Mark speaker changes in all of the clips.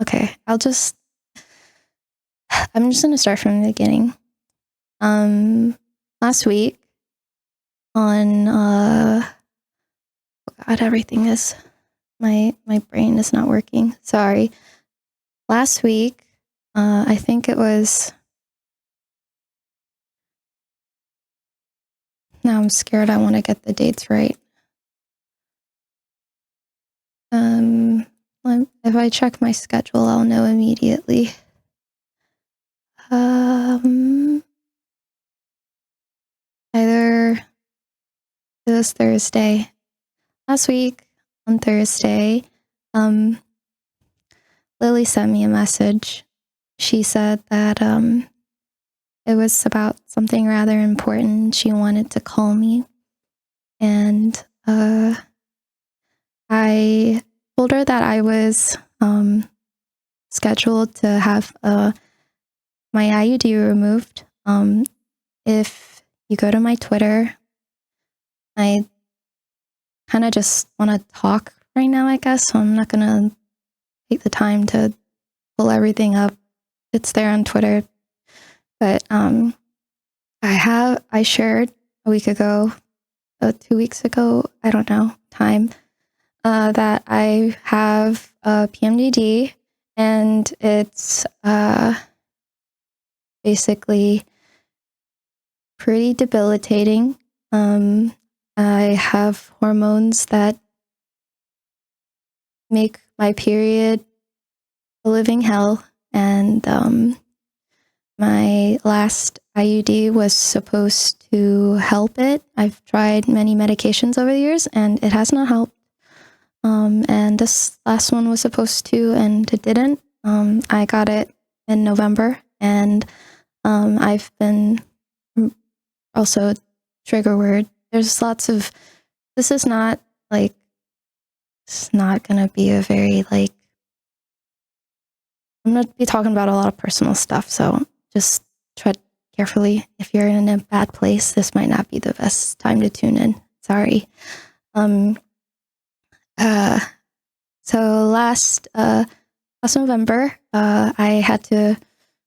Speaker 1: Okay, I'm just gonna start from the beginning. Last week on oh God, everything is my brain is not working. Sorry. Last week, I think it was. Now I'm scared. I want to get the dates right. If I check my schedule, I'll know immediately. Either it was Thursday. Last week on Thursday, Lily sent me a message. She said that it was about something rather important. She wanted to call me, and I told her that I was scheduled to have my IUD removed. If you go to my Twitter, I kind of just want to talk right now, I guess, so I'm not going to take the time to pull everything up. It's there on Twitter. But I shared a week ago, 2 weeks ago, I don't know, time, that I have a PMDD, and it's basically pretty debilitating. I have hormones that make my period a living hell, and my last IUD was supposed to help it. I've tried many medications over the years, and it has not helped. And this last one was supposed to, and it didn't. I got it in November, and I've been also trigger word. There's lots of, this is not like, it's not going to be a very like, I'm going to be talking about a lot of personal stuff. So just tread carefully. If you're in a bad place, this might not be the best time to tune in. Sorry. So last November, I had to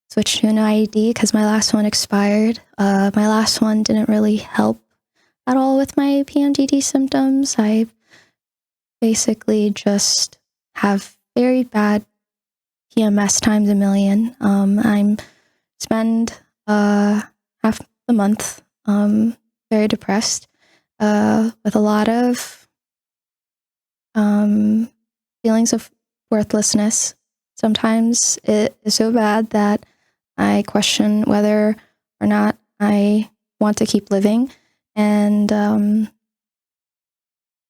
Speaker 1: switch to an IUD because my last one expired. My last one didn't really help at all with my PMDD symptoms. I basically just have very bad PMS times a million. I spend half the month very depressed with a lot of feelings of worthlessness. Sometimes it is so bad that I question whether or not I want to keep living. And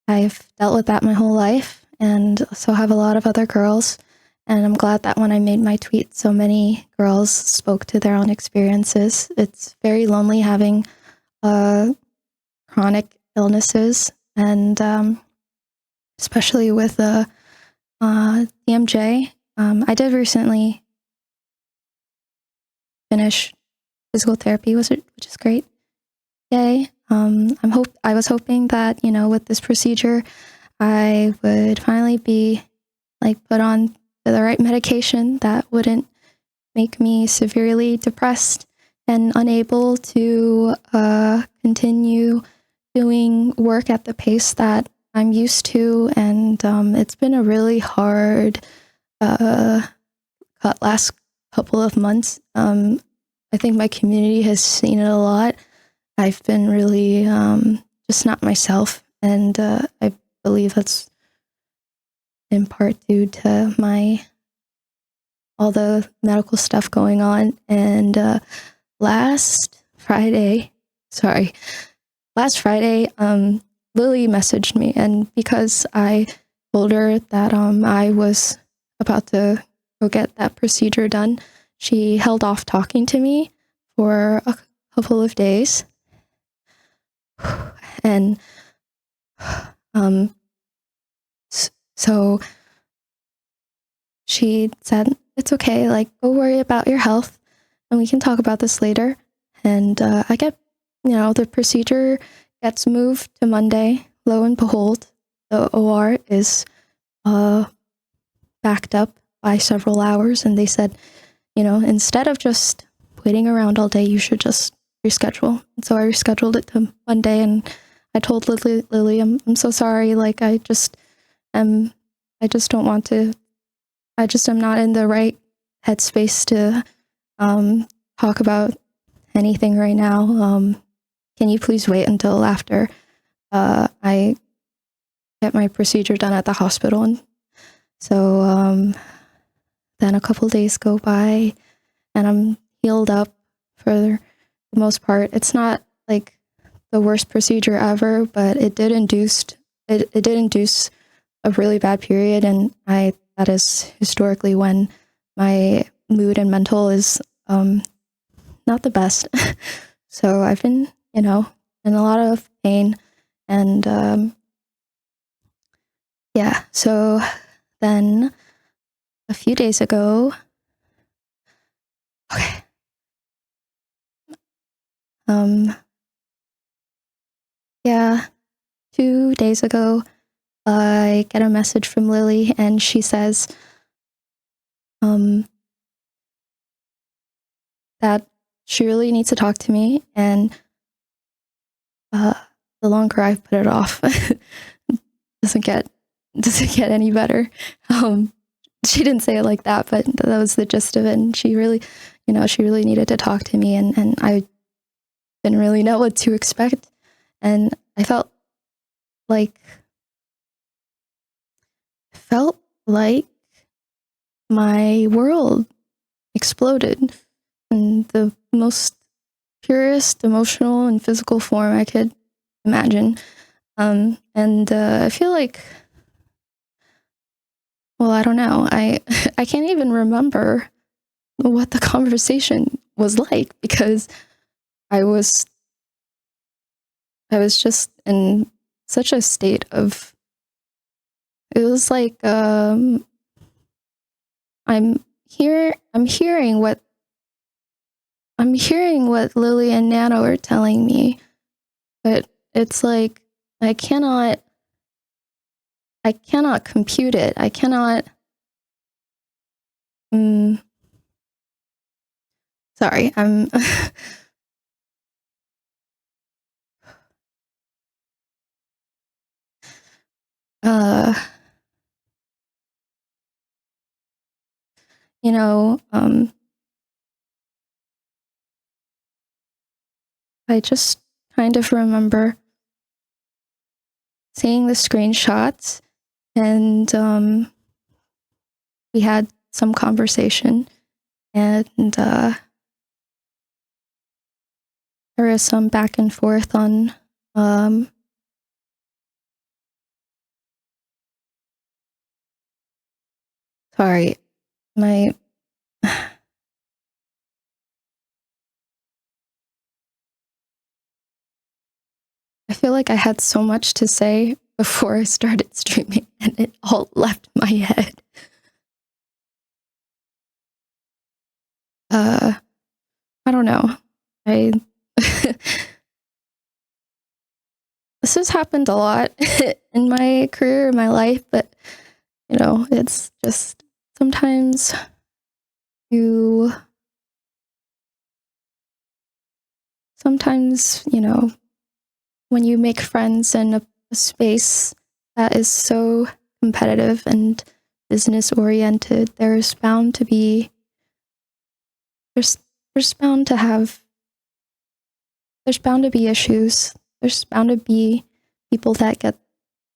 Speaker 1: I've dealt with that my whole life, and so have a lot of other girls. And I'm glad that when I made my tweet, so many girls spoke to their own experiences. It's very lonely having chronic illnesses, and especially with DMJ. I did recently finish physical therapy, which is great. Yay. I was hoping that, with this procedure, I would finally be put on the right medication that wouldn't make me severely depressed and unable to continue doing work at the pace that I'm used to. And it's been a really hard last couple of months. I think my community has seen it a lot. I've been really just not myself, and I believe that's in part due to all the medical stuff going on. And last Friday, Lily messaged me, and because I told her that I was about to go get that procedure done, she held off talking to me for a couple of days. And so she said, it's okay, go worry about your health and we can talk about this later. And I get, the procedure gets moved to Monday. Lo and behold, the OR is backed up by several hours, and they said, instead of just waiting around all day, you should just reschedule. And so I rescheduled it to Monday, and I told Lily, I'm so sorry. Like, I just don't want to, I just am not in the right headspace to talk about anything right now. Can you please wait until after I get my procedure done at the hospital? And so then a couple days go by, and I'm healed up for the most part. It's not like the worst procedure ever, but it did induce a really bad period, and that is historically when my mood and mental is not the best. So I've been, in a lot of pain, and yeah. So then a few days ago, okay. Yeah, 2 days ago, I get a message from Lily, and she says, that she really needs to talk to me, and the longer I've put it off, doesn't get any better. She didn't say it like that, but that was the gist of it. And she really, she really needed to talk to me, and I didn't really know what to expect, and I felt like my world exploded in the most purest emotional and physical form I could imagine. And I feel like, well, I don't know. I can't even remember what the conversation was like, because I was just in such a state of, it was like, I'm hearing what Lily and Nano are telling me, but it's like I cannot compute it. I cannot. Sorry, I'm. I just kind of remember seeing the screenshots, and we had some conversation, and there was some back and forth on sorry, my I feel like I had so much to say before I started streaming, and it all left my head. I don't know. This has happened a lot in my career, in my life, but it's just sometimes when you make friends in a space that is so competitive and business oriented, there's bound to be issues. There's bound to be people that get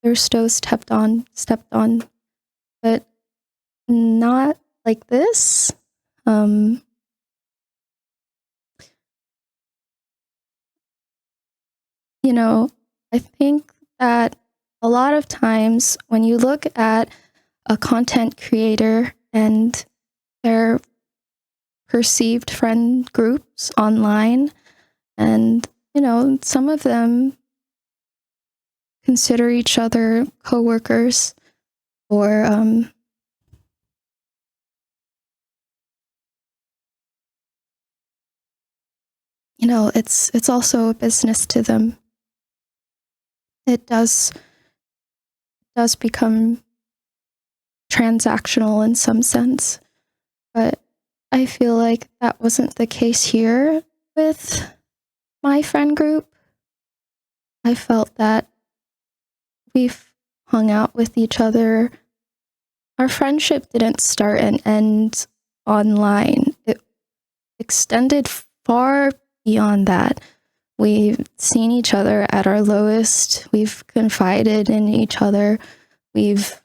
Speaker 1: their toes stepped on, but not like this. I think that a lot of times when you look at a content creator and their perceived friend groups online, and some of them consider each other coworkers, or it's also a business to them. It does become transactional in some sense. But I feel like that wasn't the case here with my friend group. I felt that we've hung out with each other. Our friendship didn't start and end online. It extended far beyond that. We've seen each other at our lowest. We've confided in each other. We've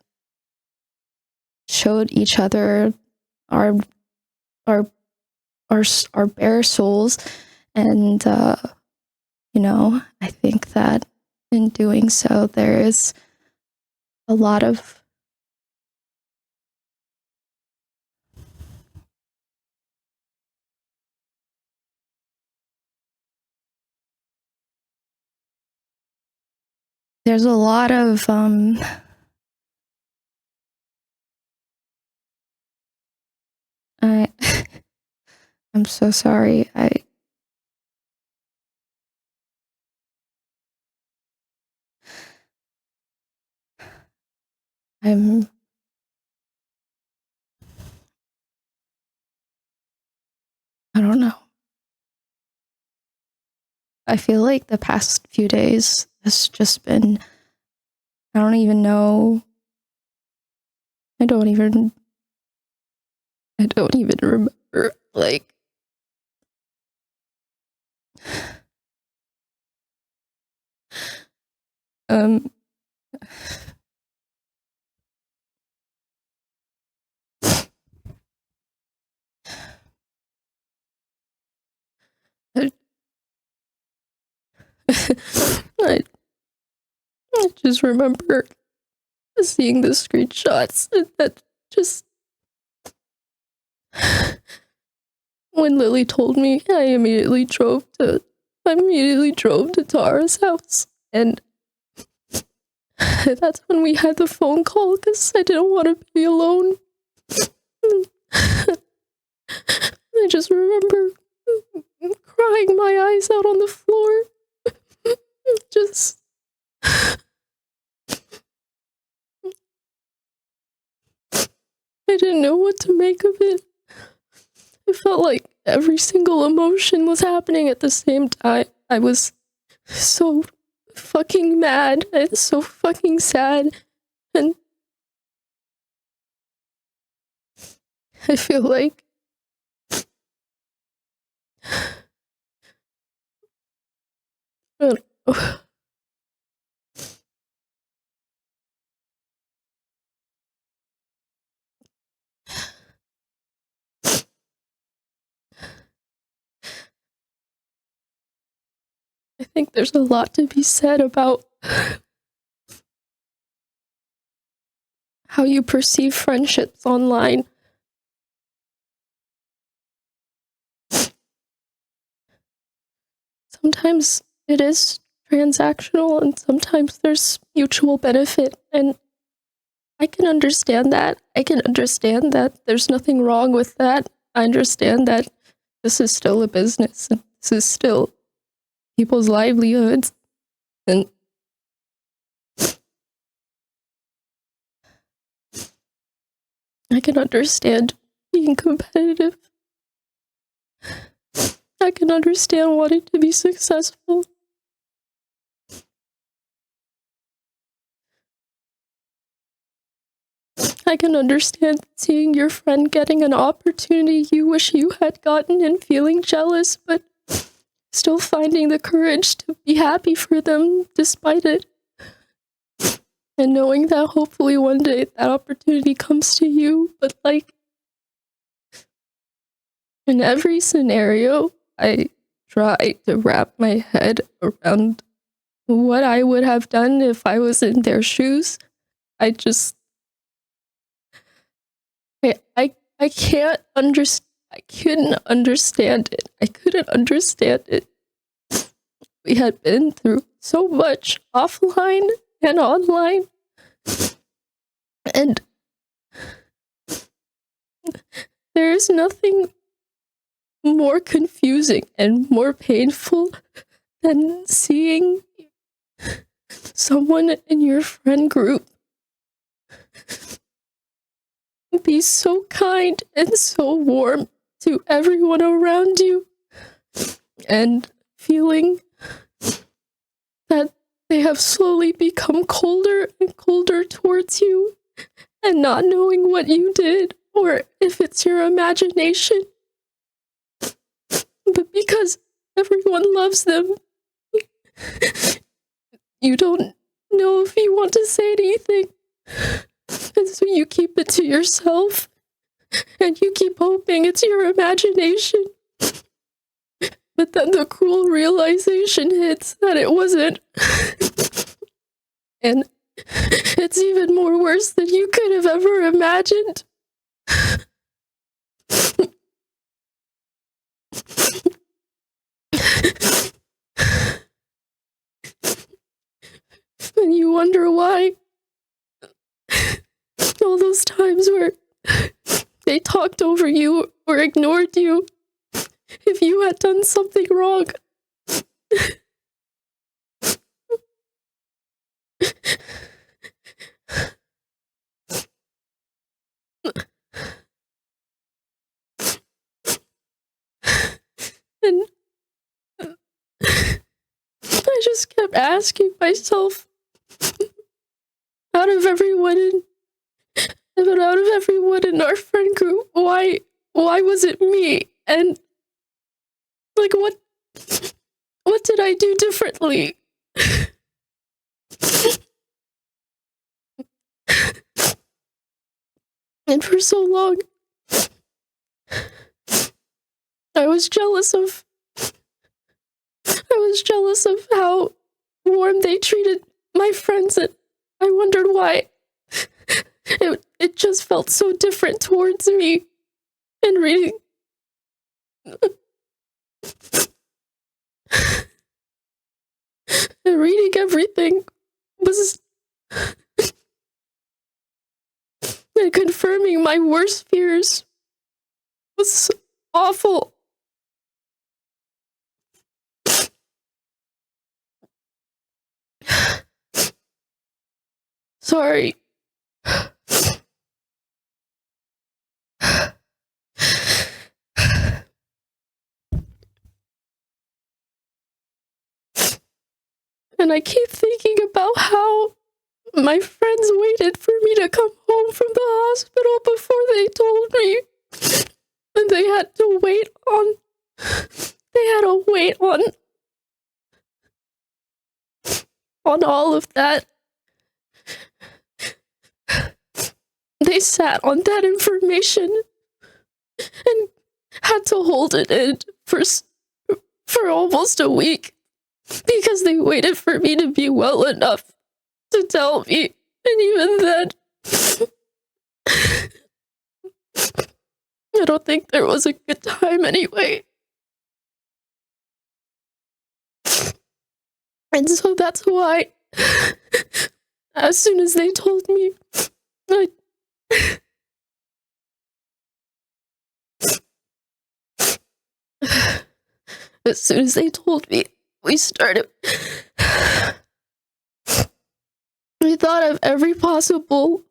Speaker 1: showed each other our bare souls. And, you know, I think that in doing so, there is a lot of there's a lot of I'm so sorry. I'm I don't know. I feel like the past few days has just been, I don't even know. I don't even remember, like, um, I, I just remember seeing the screenshots and that just, when Lily told me, I immediately drove to Tara's house, and that's when we had the phone call because I didn't want to be alone. I just remember crying my eyes out on the floor. Just I didn't know what to make of it. It felt like every single emotion was happening at the same time. I was so fucking mad and so fucking sad, and I feel like I don't know. I think there's a lot to be said about how you perceive friendships online. Sometimes it is transactional and sometimes there's mutual benefit, and I can understand that. I can understand that there's nothing wrong with that. I understand that this is still a business and this is still people's livelihoods, and I can understand being competitive. I can understand wanting to be successful. I can understand seeing your friend getting an opportunity you wish you had gotten and feeling jealous, but still finding the courage to be happy for them despite it. And knowing that hopefully one day that opportunity comes to you, but like, in every scenario, I try to wrap my head around what I would have done if I was in their shoes. I just, I can't understand. I couldn't understand it. I couldn't understand it. We had been through so much offline and online, and there is nothing more confusing and more painful than seeing someone in your friend group
Speaker 2: be so kind and so warm to everyone around you, and feeling that they have slowly become colder and colder towards you, and not knowing what you did or if it's your imagination. But because everyone loves them, you don't know if you want to say anything. And so you keep it to yourself, and you keep hoping it's your imagination. But then the cruel realization hits that it wasn't. And it's even more worse than you could have ever imagined. And you wonder why all those times where they talked over you or ignored you if you had done something wrong. And I just kept asking myself, out of everyone in our friend group, why was it me? And like, what did I do differently? And for so long, I was jealous of how warm they treated my friends, and I wondered why it just felt so different towards me. And reading everything was and confirming my worst fears was awful. Sorry. And I keep thinking about how my friends waited for me to come home from the hospital before they told me. And they had to wait on all of that. They sat on that information and had to hold it in for almost a week, because they waited for me to be well enough to tell me. And even then, I don't think there was a good time anyway. And so that's why, as soon as they told me, as soon as they told me, we started. We thought of every possible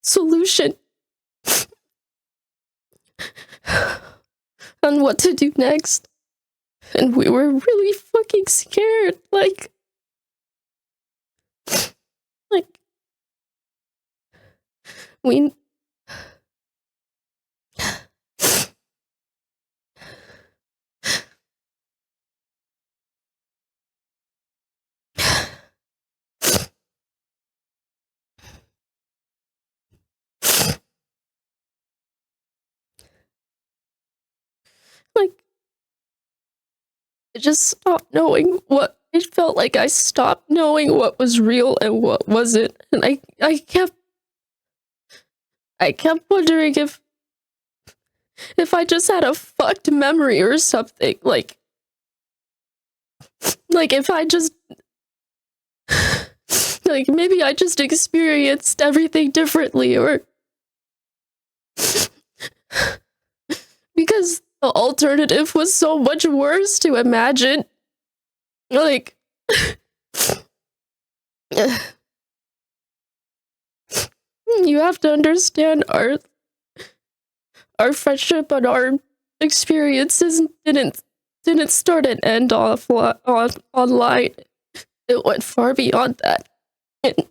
Speaker 2: solution on what to do next. And we were really fucking scared. Like we just stopped knowing what it felt like. I stopped knowing what was real and what wasn't. And I kept wondering if I just had a fucked memory or something. Like if I just maybe I just experienced everything differently, or because the alternative was so much worse to imagine. Like, you have to understand, Art. our friendship and our experiences didn't start and end off online. It went far beyond that. And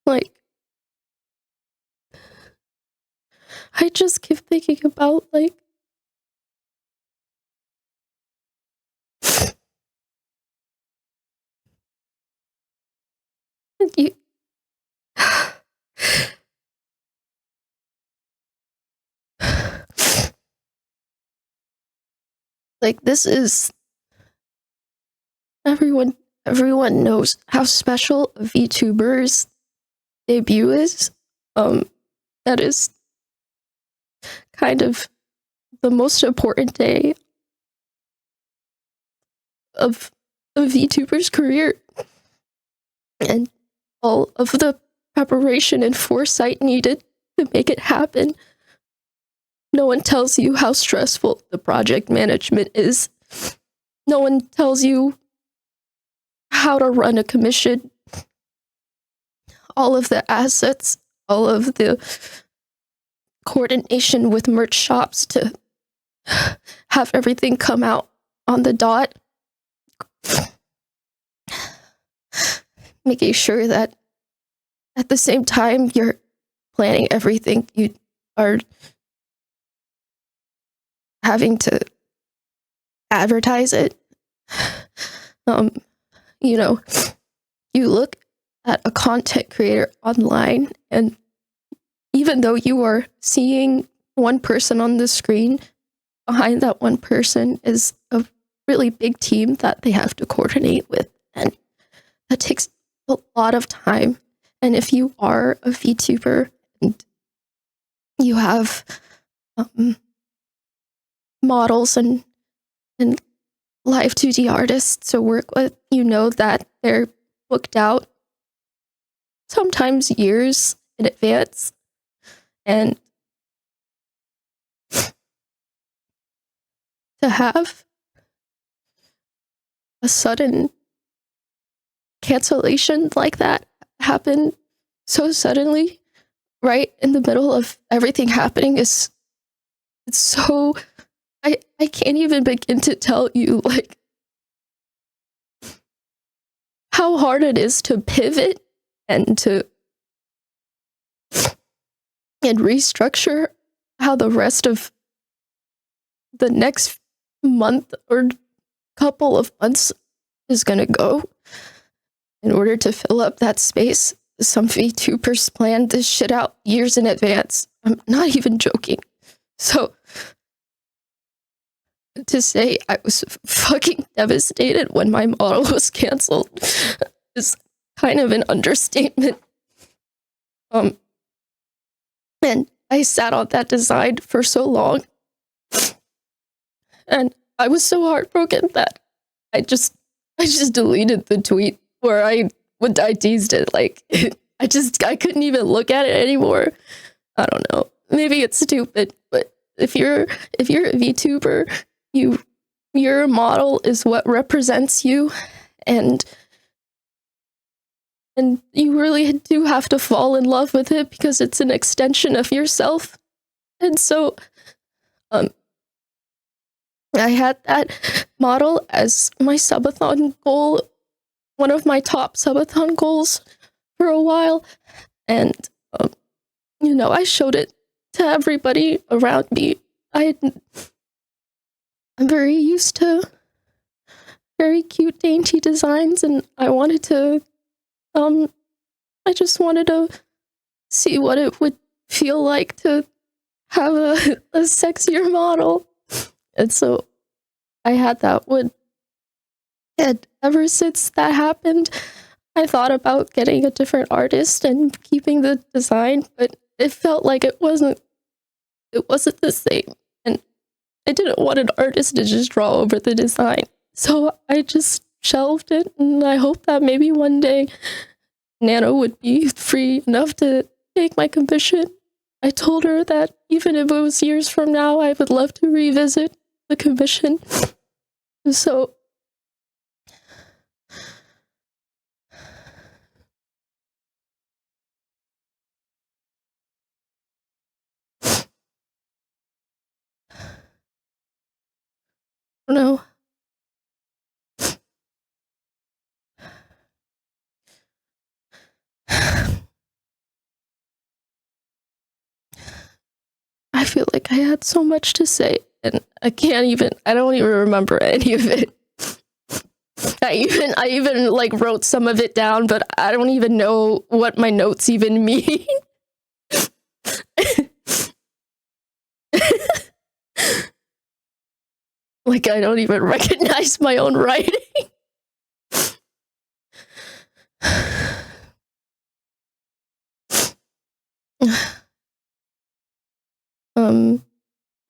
Speaker 2: like, I just keep thinking about, like, you, like, this is, everyone knows how special a VTuber's debut is. That is kind of the most important day of a VTuber's career, and all of the preparation and foresight needed to make it happen. No one tells you how stressful the project management is. No one tells you how to run a commission, all of the assets, all of the coordination with merch shops to have everything come out on the dot. Making sure that at the same time you're planning everything, you are having to advertise it. You know, you look at a content creator online, and even though you are seeing one person on the screen, behind that one person is a really big team that they have to coordinate with, and that takes a lot of time. And if you are a VTuber and you have models and live 2D artists to work with, you know that they're booked out sometimes years in advance. And to have a sudden cancellation like that happen so suddenly, right in the middle of everything happening, it's so, I can't even begin to tell you, like, how hard it is to pivot and restructure how the rest of the next month or couple of months is gonna go in order to fill up that space. Some VTubers planned this shit out years in advance. I'm not even joking. So to say I was fucking devastated when my model was canceled is kind of an understatement. And I sat on that design for so long, and I was so heartbroken that I just deleted the tweet where I teased it. Like, I couldn't even look at it anymore. I don't know. Maybe it's stupid, but if you're a VTuber, your model is what represents you, and you really do have to fall in love with it because it's an extension of yourself. And so I had that model as my subathon goal, one of my top subathon goals for a while. And, you know, I showed it to everybody around me. I'm very used to very cute, dainty designs, and I wanted to, I just wanted to see what it would feel like to have a sexier model. And so I had that one. And ever since that happened, I thought about getting a different artist and keeping the design, but it felt like it wasn't the same. And I didn't want an artist to just draw over the design. So I just shelved it, and I hope that maybe one day Nano would be free enough to take my commission. I told her that even if it was years from now, I would love to revisit the commission. So I don't know. I feel like I had so much to say, and I don't even remember any of it. I even like wrote some of it down, but I don't even know what my notes even mean. Like, I don't even recognize my own writing.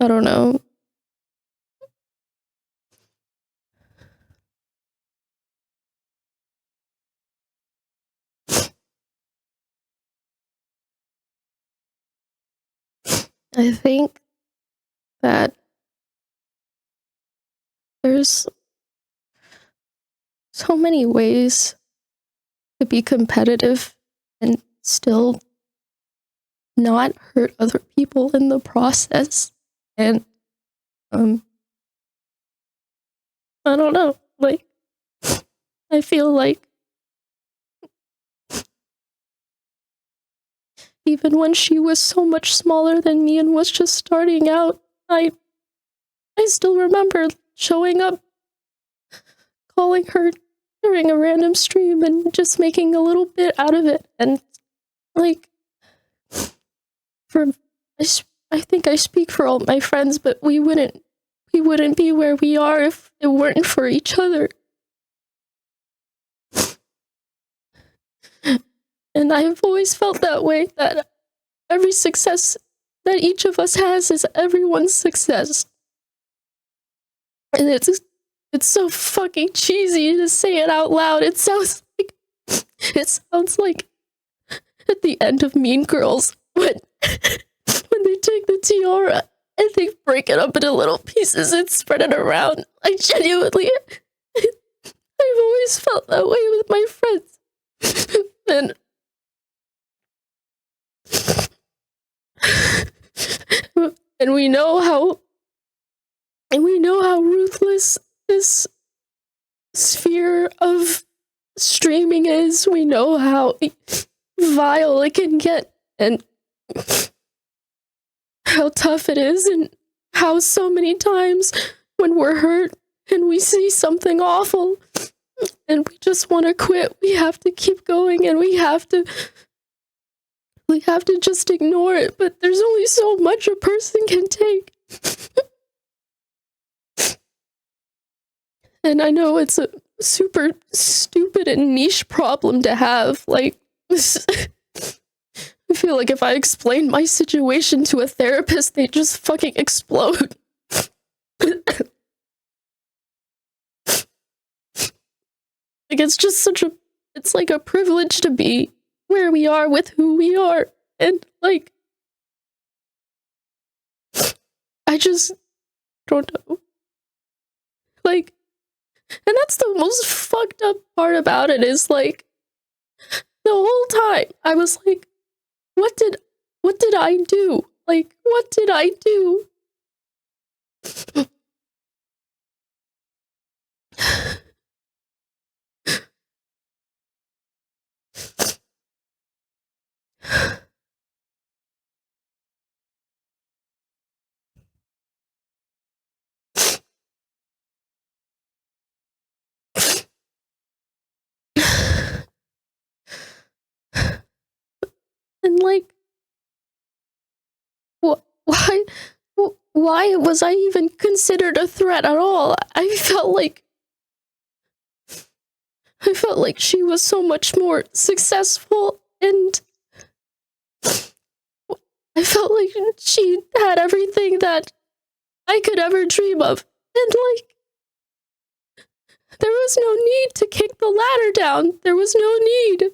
Speaker 2: I don't know. I think that there's so many ways to be competitive and still not hurt other people in the process. And I don't know, like, I feel like even when she was so much smaller than me and was just starting out, I still remember showing up, calling her during a random stream and just making a little bit out of it. And like, I think I speak for all my friends, but we wouldn't be where we are if it weren't for each other. And I've always felt that way, that every success that each of us has is everyone's success. And it's so fucking cheesy to say it out loud. It sounds like at the end of Mean Girls when they take the tiara and they break it up into little pieces and spread it around. I genuinely, I've always felt that way with my friends. And we know how ruthless this sphere of streaming is. We know how vile it can get, and how tough it is, and how so many times when we're hurt and we see something awful and we just want to quit, we have to keep going, and we have to just ignore it. But there's only so much a person can take. And I know it's a super stupid and niche problem to have. Like, I feel like if I explained my situation to a therapist, they'd just fucking explode. Like, it's like a privilege to be where we are with who we are. And like, I just don't know. Like, and that's the most fucked up part about it, is like, the whole time I was like, what did I do? Like, what did I do? And like, why was I even considered a threat at all? I felt like she was so much more successful, and I felt like she had everything that I could ever dream of. And like, There was no need to kick the ladder down. There was no need.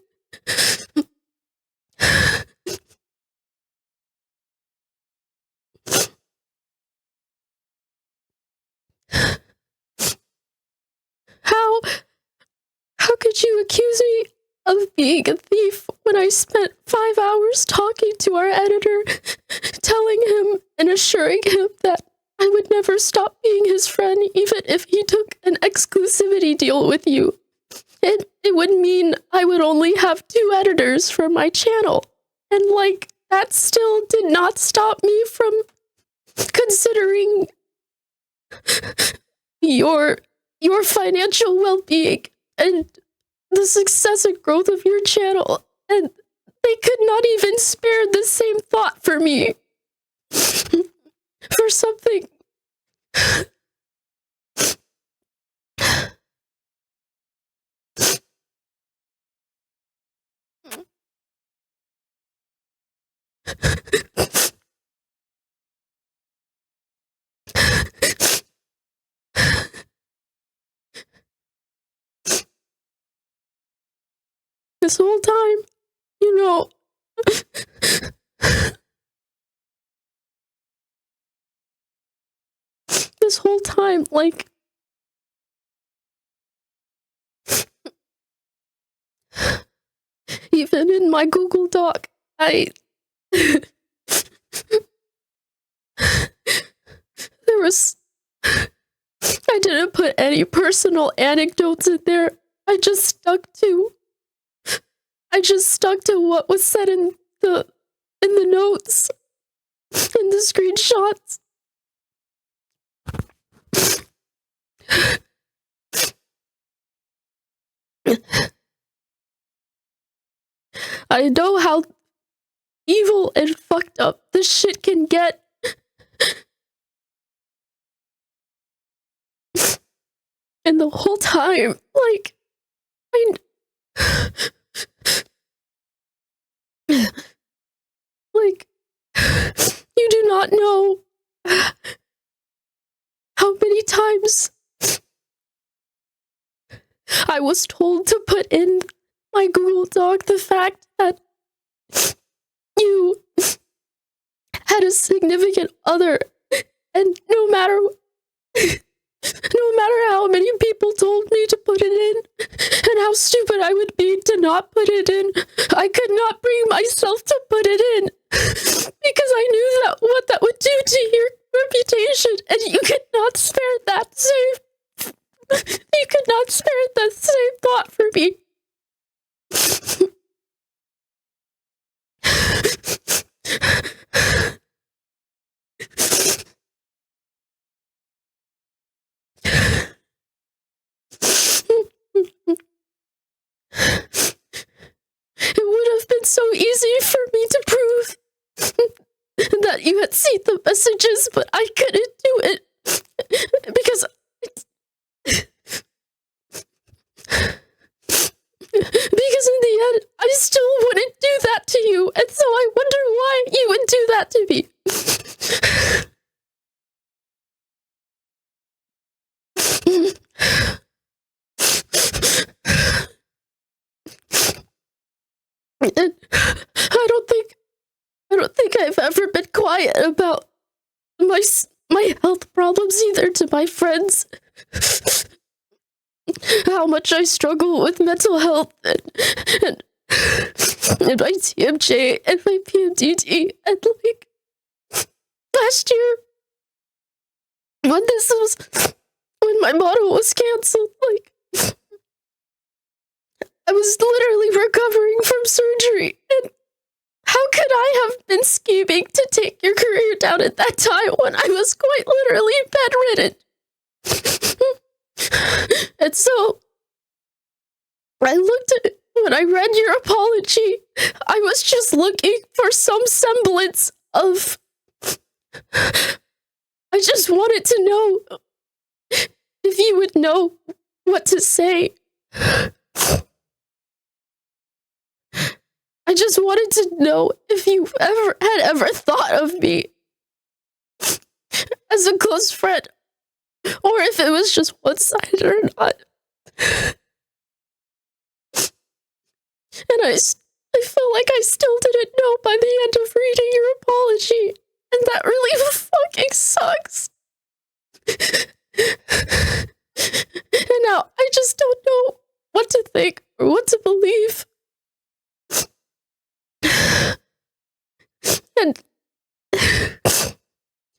Speaker 2: How could you accuse me of being a thief when I spent 5 hours talking to our editor, telling him and assuring him that I would never stop being his friend even if he took an exclusivity deal with you? It would mean I would only have 2 editors for my channel. And like, that still did not stop me from considering your financial well-being and the success and growth of your channel. And they could not even spare the same thought for me. For something this whole time, you know, this whole time, like, even in my Google Doc, there was, I didn't put any personal anecdotes in there. I just stuck to what was said in the notes, in the screenshots. I know how evil and fucked up this shit can get. And the whole time, like, like, you do not know how many times I was told to put in my Google Doc the fact that you had a significant other, and no matter how many people told me to put it in, and how stupid I would be to not put it in, I could not bring myself to put it in, because I knew that what that would do to your reputation, and you could not spare that same thought for me. It would have been so easy for me to prove that you had seen the messages, but I couldn't do it because in the end, I still wouldn't do that to you, and so I wonder why you would do that to me. And I don't think I've ever been quiet about my health problems either to my friends. How much I struggle with mental health and my TMJ and my PMDD, and like last year when my model was canceled, like I was literally recovering from surgery, and how could I have been scheming to take your career down at that time when I was quite literally bedridden? And so, when I read your apology, I was just looking for some semblance of, I just wanted to know if you would know what to say. I just wanted to know if you had ever thought of me as a close friend, or if it was just one-sided or not. And I felt like I still didn't know by the end of reading your apology. And that really fucking sucks. And now I just don't know what to think or what to believe. And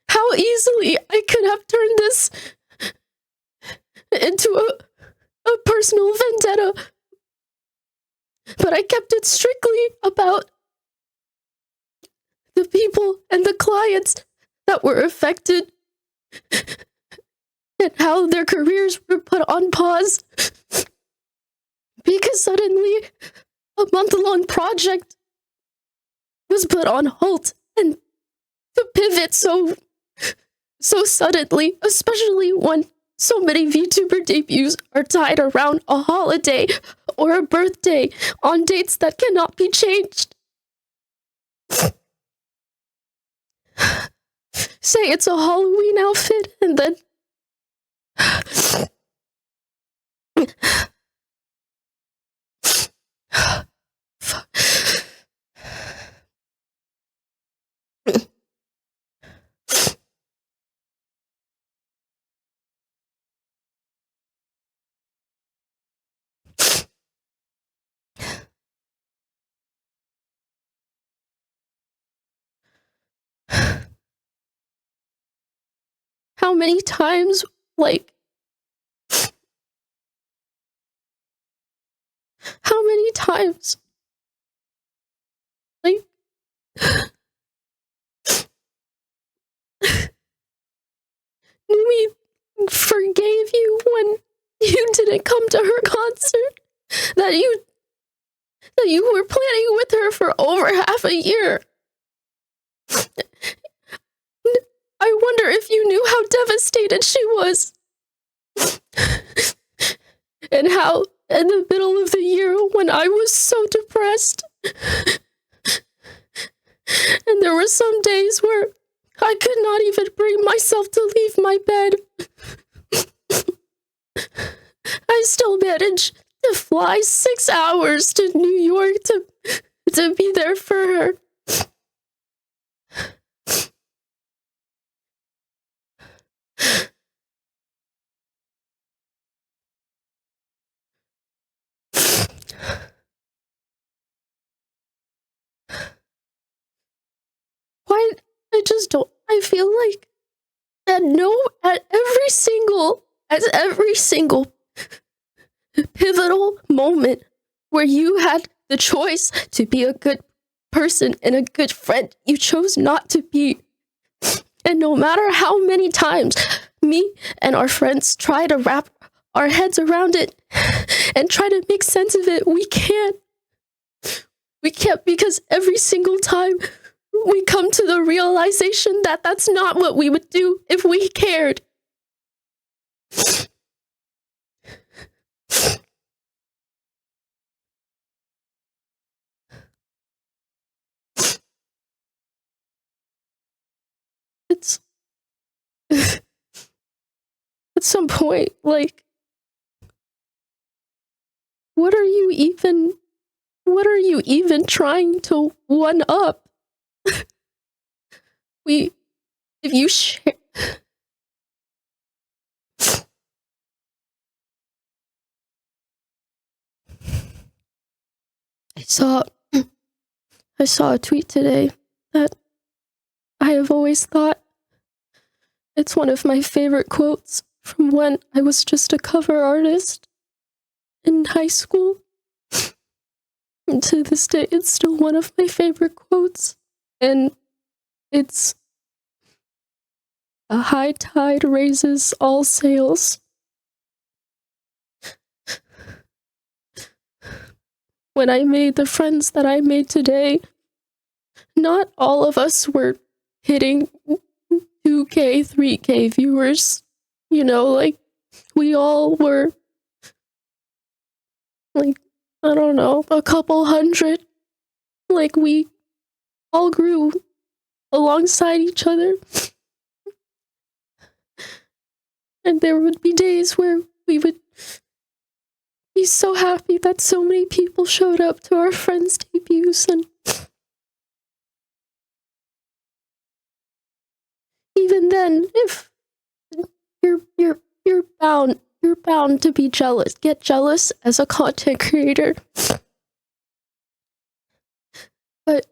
Speaker 2: how easily I could have turned this into a personal vendetta. But I kept it strictly about the people and the clients that were affected and how their careers were put on pause because suddenly a month-long project was put on hold, and to pivot so suddenly, especially when so many VTuber debuts are tied around a holiday or a birthday on dates that cannot be changed. Say it's a Halloween outfit and then how many times, Numi forgave you when you didn't come to her concert, that you were planning with her for over half a year. I wonder if you knew how devastated she was. And how, in the middle of the year, when I was so depressed, and there were some days where I could not even bring myself to leave my bed, I still managed to fly 6 hours to New York to be there for her. Why? I feel like at every single pivotal moment where you had the choice to be a good person and a good friend, you chose not to be. And no matter how many times me and our friends try to wrap our heads around it and try to make sense of it, we can't. We can't, because every single time we come to the realization that that's not what we would do if we cared. It's at some point, like, what are you even trying to one up? If you share, I saw a tweet today that I have always thought it's one of my favorite quotes from when I was just a cover artist in high school. And to this day, it's still one of my favorite quotes. And it's, "A high tide raises all sails." When I made the friends that I made today, not all of us were hitting 2K, 3K viewers. You know, like, we all were, like, I don't know, a couple hundred. Like, we all grew alongside each other. And there would be days where we would He's so happy that so many people showed up to our friends' debuts, and even then, if you're bound to be jealous, get jealous as a content creator. But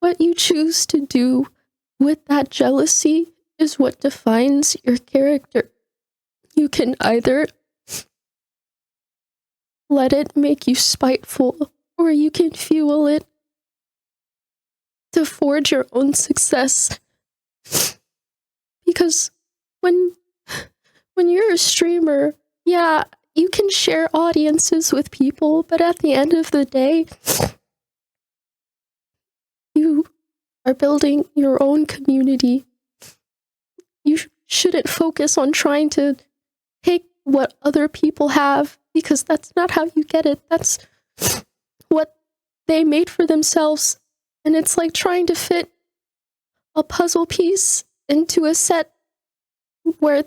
Speaker 2: what you choose to do with that jealousy is what defines your character. You can either let it make you spiteful, or you can fuel it to forge your own success. Because when you're a streamer, yeah, you can share audiences with people, but at the end of the day, you are building your own community. You shouldn't focus on trying to take what other people have, because that's not how you get it. That's what they made for themselves. And it's like trying to fit a puzzle piece into a set where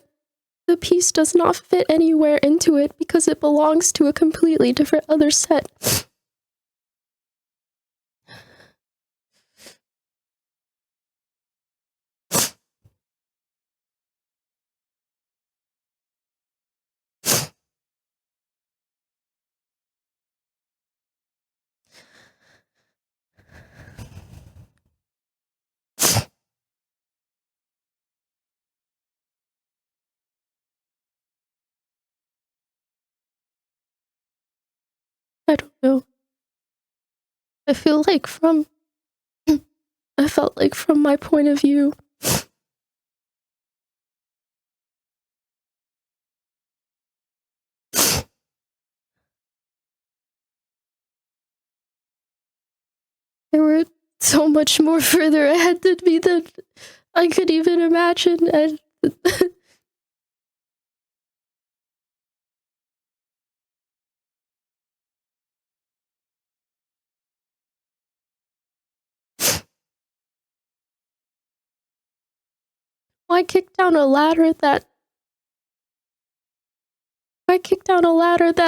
Speaker 2: the piece does not fit anywhere into it because it belongs to a completely different other set. I don't know. I feel like I felt like from my point of view, they were so much more further ahead than me than I could even imagine. And I kicked down a ladder that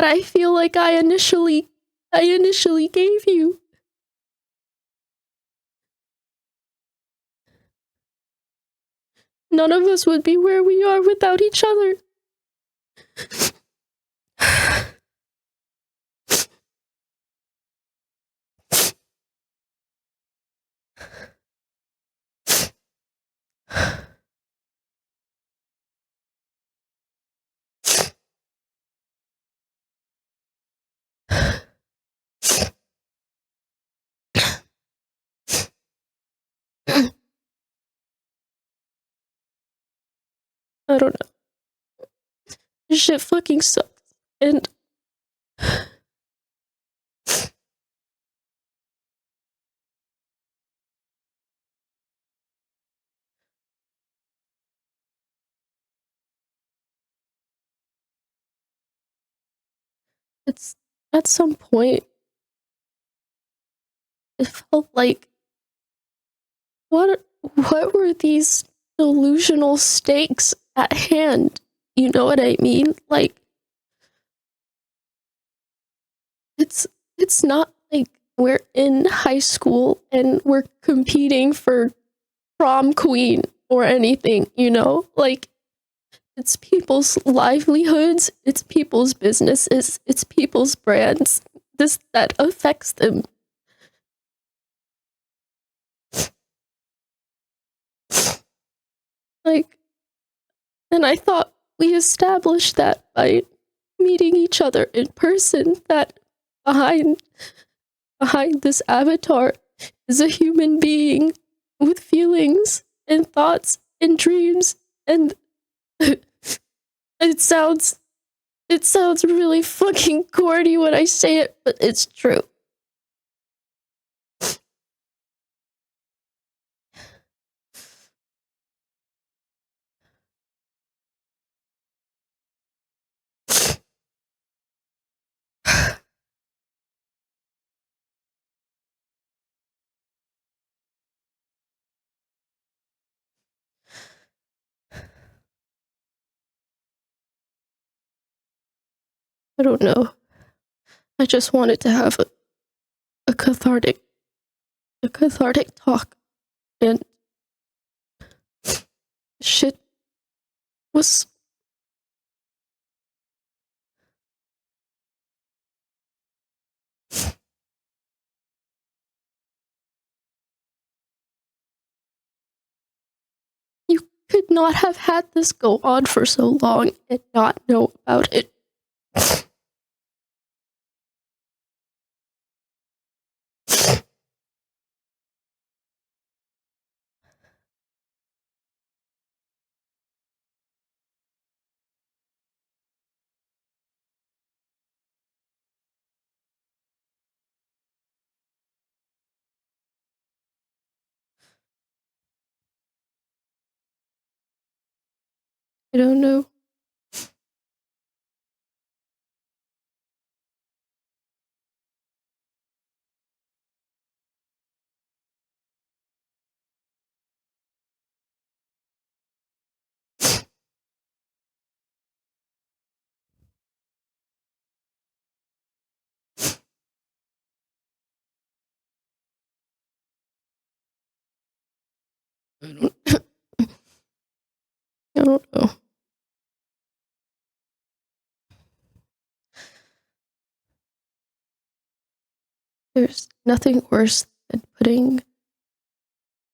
Speaker 2: I feel like I initially gave you. None of us would be where we are without each other. I don't know. This shit fucking sucks. And it's at some point it felt like what were these delusional stakes at hand? You know what I mean? Like it's not like we're in high school and we're competing for prom queen or anything, you know? Like it's people's livelihoods, it's people's businesses, it's people's brands. That affects them. Like, and I thought we established that by meeting each other in person, that behind this avatar is a human being with feelings and thoughts and dreams, and it sounds really fucking corny when I say it, but it's true. I don't know. I just wanted to have a cathartic talk, and shit was you could not have had this go on for so long and not know about it. I don't know. I don't know. There's nothing worse than putting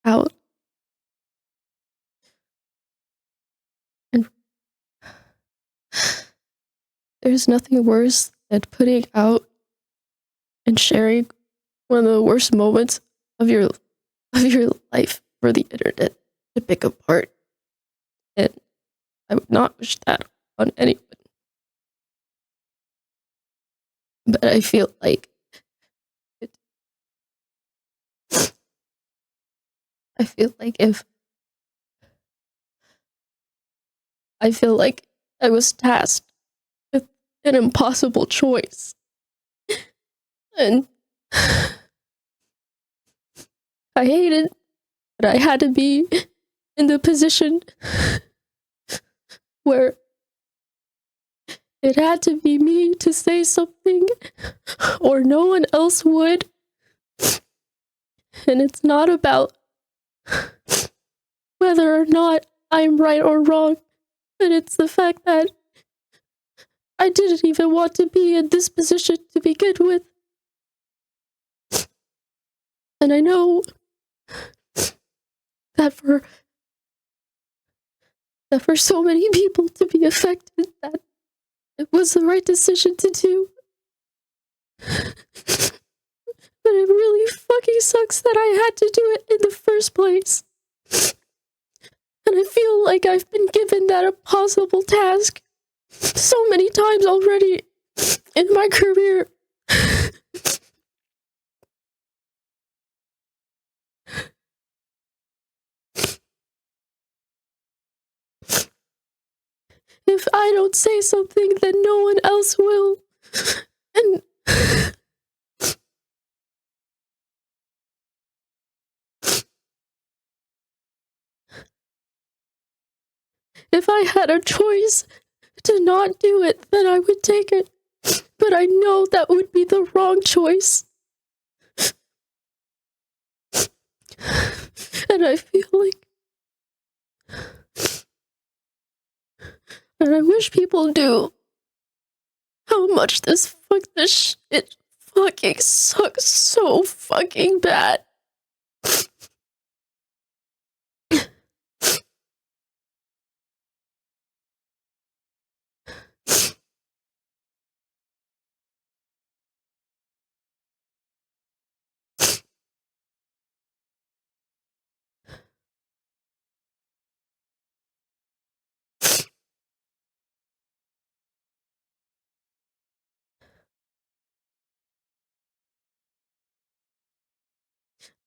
Speaker 2: out and there's nothing worse than putting out and sharing one of the worst moments of your life for the internet to pick apart. And I would not wish that on anyone. But I feel like I was tasked with an impossible choice. And I hated that I had to be in the position where it had to be me to say something or no one else would. And it's not about whether or not I'm right or wrong, but it's the fact that I didn't even want to be in this position to begin with. And I know that for so many people to be affected, that it was the right decision to do. But it really fucking sucks that I had to do it in the first place. And I feel like I've been given that impossible task so many times already in my career. If I don't say something, then no one else will. And if I had a choice to not do it, then I would take it. But I know that would be the wrong choice. And I feel like, and I wish people knew how much this shit fucking sucks so fucking bad.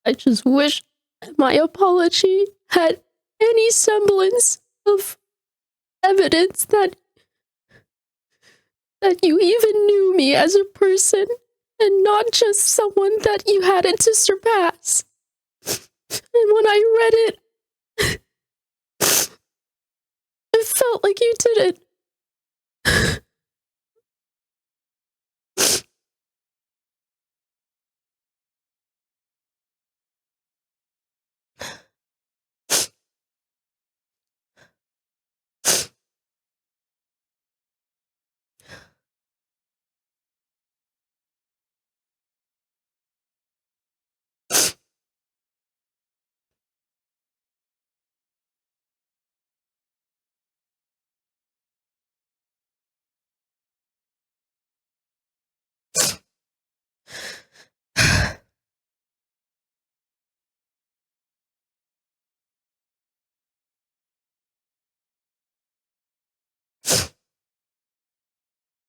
Speaker 2: I just wish my apology had any semblance of evidence that you even knew me as a person and not just someone that you had it to surpass. And when I read it, it felt like you didn't.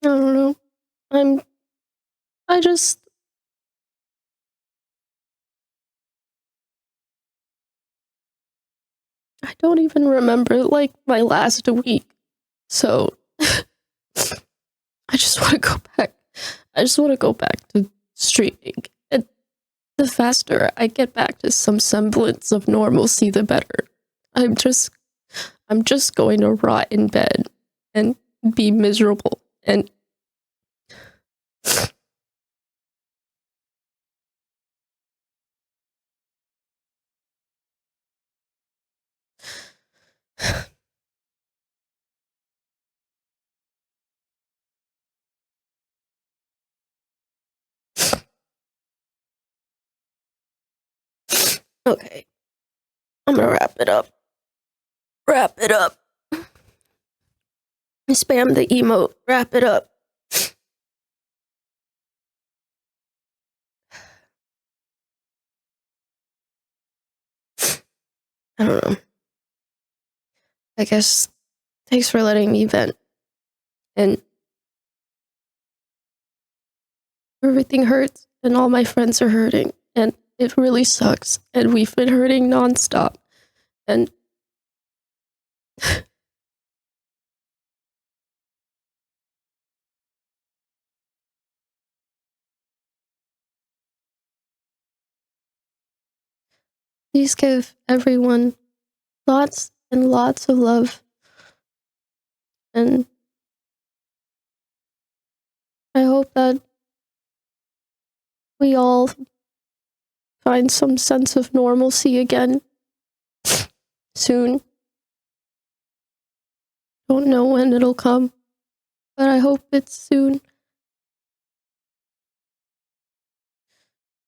Speaker 2: don't know. I just, I don't even remember, like, my last week. So, I just want to go back. I just want to go back to streaming. And the faster I get back to some semblance of normalcy, the better. I'm just going to rot in bed and be miserable. And okay, I'm gonna wrap it up. Wrap it up. Spam the emote. Wrap it up. I don't know. I guess thanks for letting me vent. And everything hurts, and all my friends are hurting, and it really sucks. And we've been hurting nonstop. And please give everyone lots and lots of love. And I hope that we all find some sense of normalcy again soon. Don't know when it'll come, but I hope it's soon.